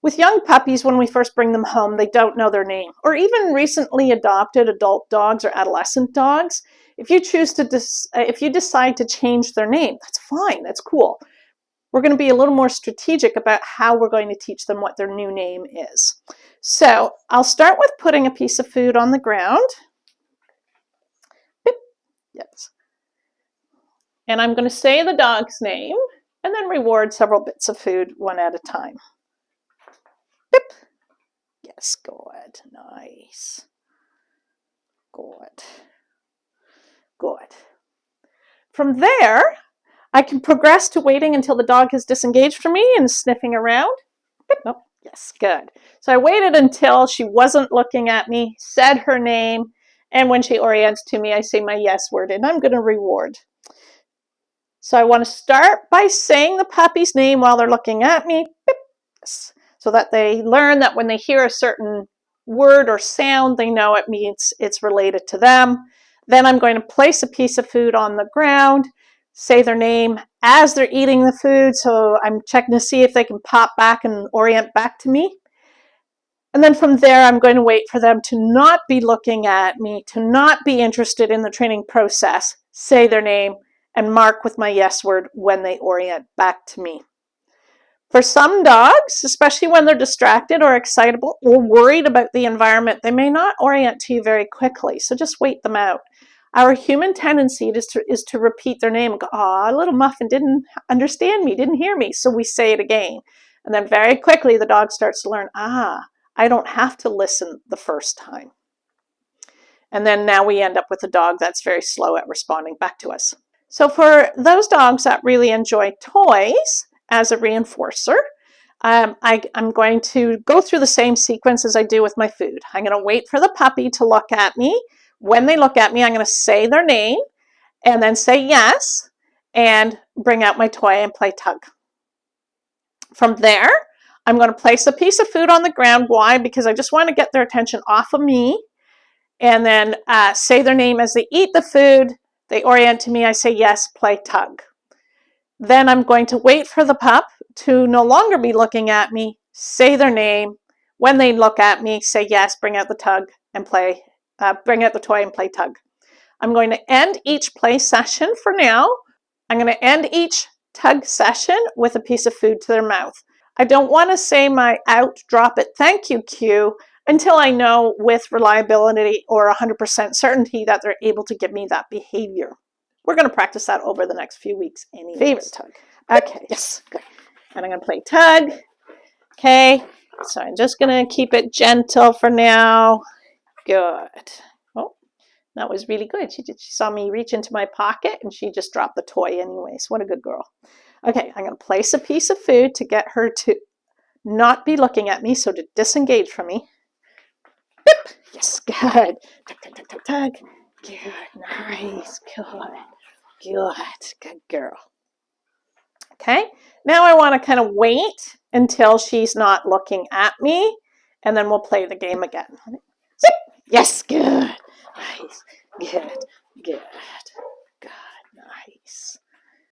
With young puppies, when we first bring them home, they don't know their name, or even recently adopted adult dogs or adolescent dogs. If you choose to, if you decide to change their name, that's fine, that's cool. We're going to be a little more strategic about how we're going to teach them what their new name is. So I'll start with putting a piece of food on the ground. Beep. Yes. And I'm going to say the dog's name and then reward several bits of food one at a time. Beep. Yes, good. Nice. Good. Good. From there, I can progress to waiting until the dog has disengaged from me and sniffing around. Nope. Yes, good. So I waited until she wasn't looking at me, said her name, and when she orients to me, I say my yes word, and I'm going to reward. So I want to start by saying the puppy's name while they're looking at me, yes, so that they learn that when they hear a certain word or sound, they know it means it's related to them. Then I'm going to place a piece of food on the ground, say their name as they're eating the food, so I'm checking to see if they can pop back and orient back to me. And then from there, I'm going to wait for them to not be looking at me, to not be interested in the training process, say their name, and mark with my yes word when they orient back to me. For some dogs, especially when they're distracted or excitable or worried about the environment, they may not orient to you very quickly, so just wait them out. Our human tendency is to repeat their name and go, "Aw, little muffin didn't understand me, didn't hear me," so we say it again. And then very quickly the dog starts to learn, I don't have to listen the first time. And then now we end up with a dog that's very slow at responding back to us. So for those dogs that really enjoy toys as a reinforcer, I'm going to go through the same sequence as I do with my food. I'm going to wait for the puppy to look at me. When they look at me, I'm going to say their name and then say yes and bring out my toy and play tug. From there, I'm going to place a piece of food on the ground. Why? Because I just want to get their attention off of me, and then say their name as they eat the food. They orient to me. I say yes, play tug. Then I'm going to wait for the pup to no longer be looking at me, say their name. When they look at me, say yes, bring out the tug and play. Bring out the toy and play tug. I'm going to end each play session for now. I'm going to end each tug session with a piece of food to their mouth. I don't want to say my out, drop it, thank you cue until I know with reliability or 100% certainty that they're able to give me that behavior. We're going to practice that over the next few weeks anyway. Favorite tug. Okay, yes, good. And I'm going to play tug. Okay, so I'm just going to keep it gentle for now. Good. Oh, that was really good. She saw me reach into my pocket and she just dropped the toy anyways. What a good girl. Okay, I'm going to place a piece of food to get her to not be looking at me, so to disengage from me. Beep. Yes, good. Tug, tug, tug, tug, tug. Good, nice, good, good girl. Okay, now I want to kind of wait until she's not looking at me, and then we'll play the game again. Zip. Yes, good, nice, good, good, good, nice.